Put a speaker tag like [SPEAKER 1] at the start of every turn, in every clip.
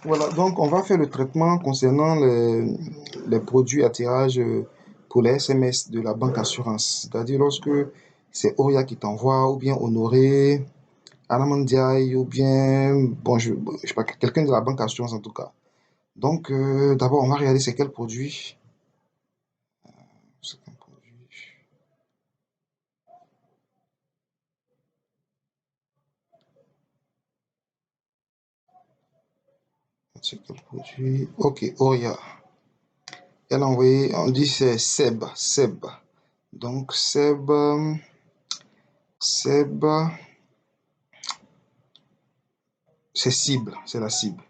[SPEAKER 1] Voilà, donc on va faire le traitement concernant les produits à tirage pour les SMS de la banque assurance. C'est-à-dire lorsque c'est Oria qui t'envoie, ou bien Honoré, Anamandiaï, ou bien, bon, je sais pas, quelqu'un de la banque assurance en tout cas. Donc, d'abord, on va regarder c'est quel produit. C'est quel produit. C'est quel produit. Ok, Oria. Elle a envoyé, on dit c'est Seb. Seb. Donc, Seb, c'est cible, c'est la cible.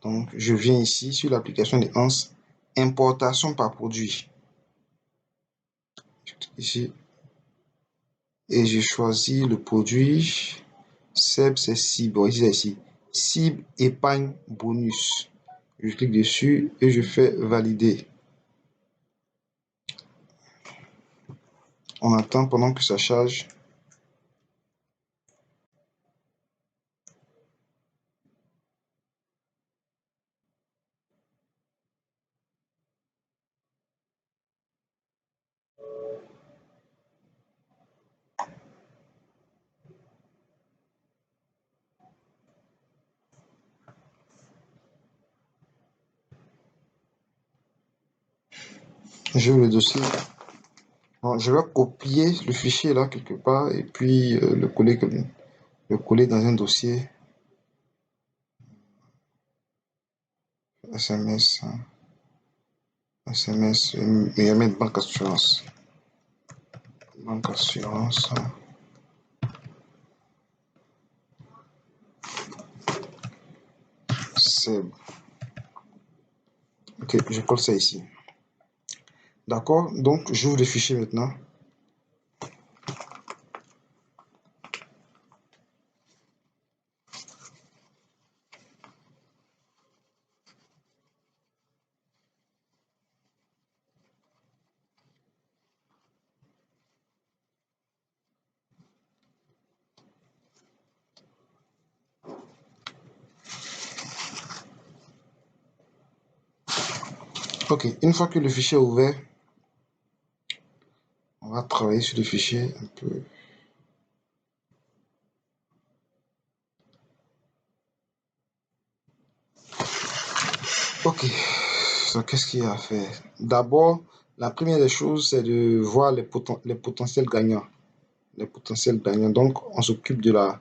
[SPEAKER 1] Donc, je viens ici sur l'application de Hans, importation par produit. Ici, et je choisis le produit. Seb, c'est cible. Bon, ici, c'est ici. Cible épargne bonus. Je clique dessus et je fais valider. On attend pendant que ça charge. J'ai le dossier. Bon, je vais copier le fichier là quelque part et puis le coller dans un dossier. SMS, SMS, et mettre banque assurance. Banque assurance. C'est... Ok, je colle ça ici. D'accord, donc j'ouvre le fichier maintenant. Ok, une fois que le fichier est ouvert, on va travailler sur le fichier un peu. Ok, donc qu'est-ce qu'il y a à faire? D'abord, la première des choses, c'est de voir les potentiels gagnants. Les potentiels gagnants. Donc, on s'occupe de la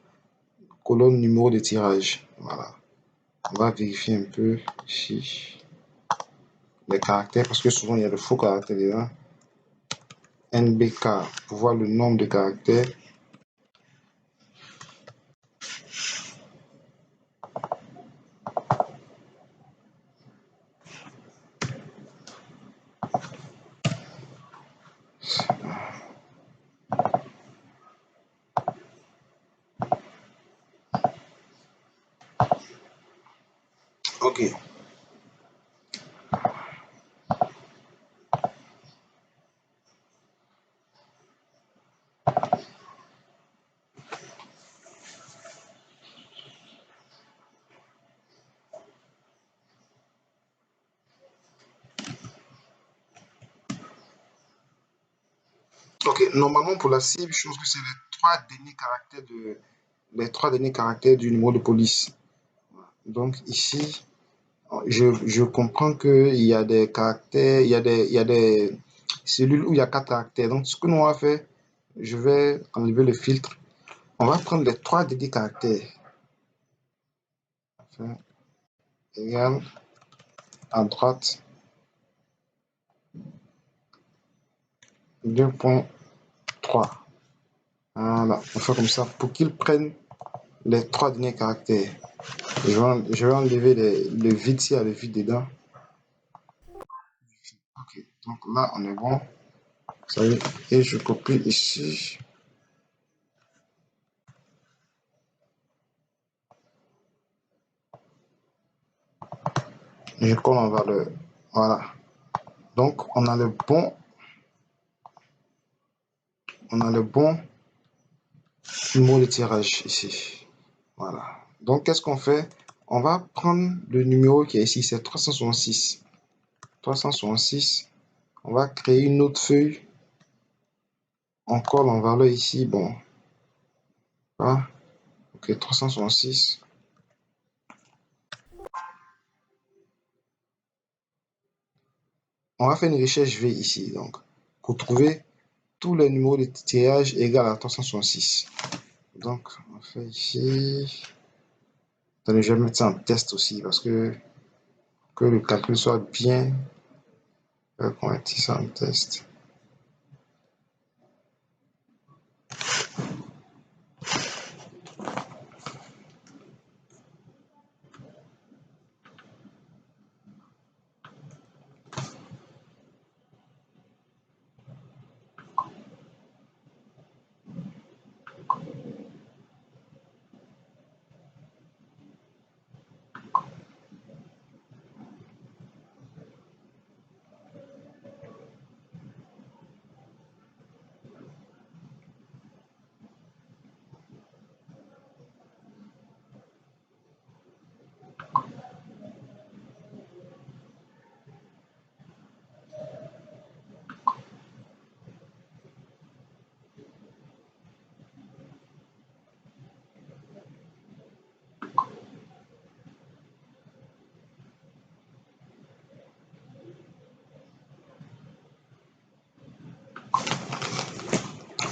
[SPEAKER 1] colonne numéro de tirage. Voilà. On va vérifier un peu ici les caractères, parce que souvent il y a de faux caractères dedans. NBK pour voir le nombre de caractères. Ok. Ok, normalement pour la cible, je pense que c'est les trois derniers caractères du numéro de police. Donc ici, je comprends qu'il y a des caractères, il y a des cellules où il y a quatre caractères. Donc ce que nous on va faire, je vais enlever le filtre. On va prendre les trois derniers caractères. Enfin, égal à droite 2.3. Voilà, on fait comme ça pour qu'ils prennent les trois derniers caractères. Je vais enlever le vide s'il y a le vide dedans. Ok, donc là on est bon. Ça y est, et je copie ici. Je colle en valeur. Voilà. Donc on a le bon numéro de tirage ici. Voilà. Donc qu'est-ce qu'on fait? On va prendre le numéro qui est ici, c'est 366. 366. On va créer une autre feuille. On colle en valeur ici. Bon. Voilà. Ok, 366. On va faire une recherche V ici. Donc, pour trouver tous les numéros de tirage égaux à 366. Donc, on fait ici. Attendez, je vais mettre ça en test aussi parce que le calcul soit bien. Je vais convertir ça en test.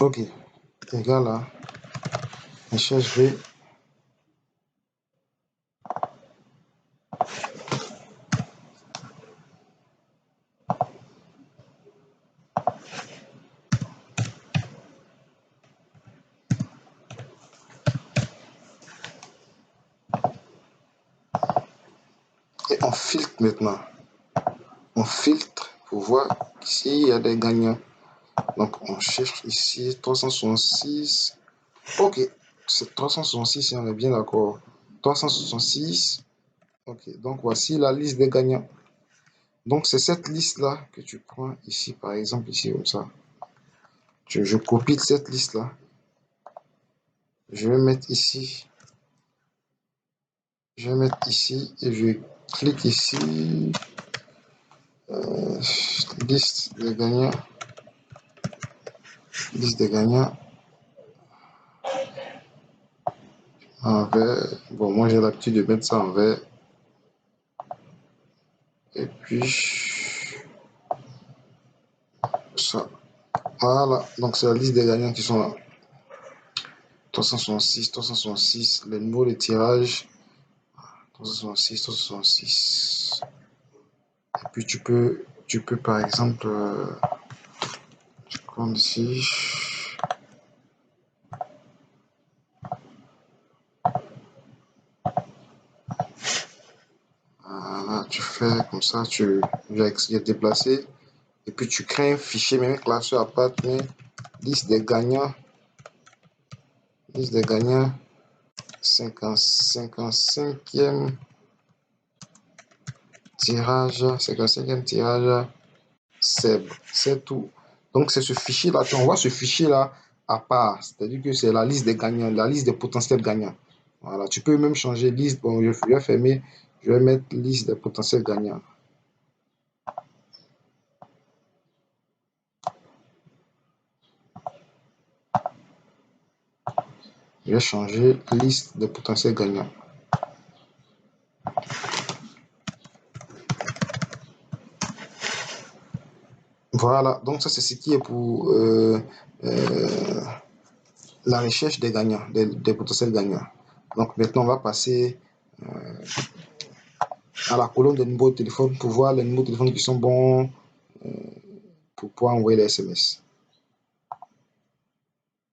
[SPEAKER 1] Ok, égal à recherche V. Et on filtre maintenant. On filtre pour voir s'il y a des gagnants. Donc on cherche ici 366. Ok, c'est 366, on est bien d'accord. 366. Ok, donc voici la liste des gagnants. Donc c'est cette liste-là que tu prends ici, par exemple, ici comme ça. Je copie cette liste-là. Je vais mettre ici. Je vais mettre ici et je clique ici. Liste des gagnants. Liste des gagnants. En vert. Bon, moi j'ai l'habitude de mettre ça en vert. Et puis ça. Voilà. Donc c'est la liste des gagnants qui sont là. 366, 366. Le numéro de tirage. 366, 366. Et puis tu peux par exemple, comme ici. Voilà, tu fais comme ça, tu viens déplacer. Et puis tu crées un fichier, même classeur à part, mais liste des gagnants. Liste des gagnants. 55e tirage. 55e tirage. C'est tout. Donc c'est ce fichier-là. Tu envoies ce fichier-là à part. C'est-à-dire que c'est la liste des gagnants, la liste des potentiels gagnants. Voilà, tu peux même changer liste. Bon, je vais fermer. Je vais mettre liste des potentiels gagnants. Je vais changer liste des potentiels gagnants. Voilà, donc ça c'est ce qui est pour la recherche des gagnants, des potentiels gagnants. Donc maintenant on va passer à la colonne des numéros de téléphone pour voir les numéros de téléphone qui sont bons pour pouvoir envoyer les SMS.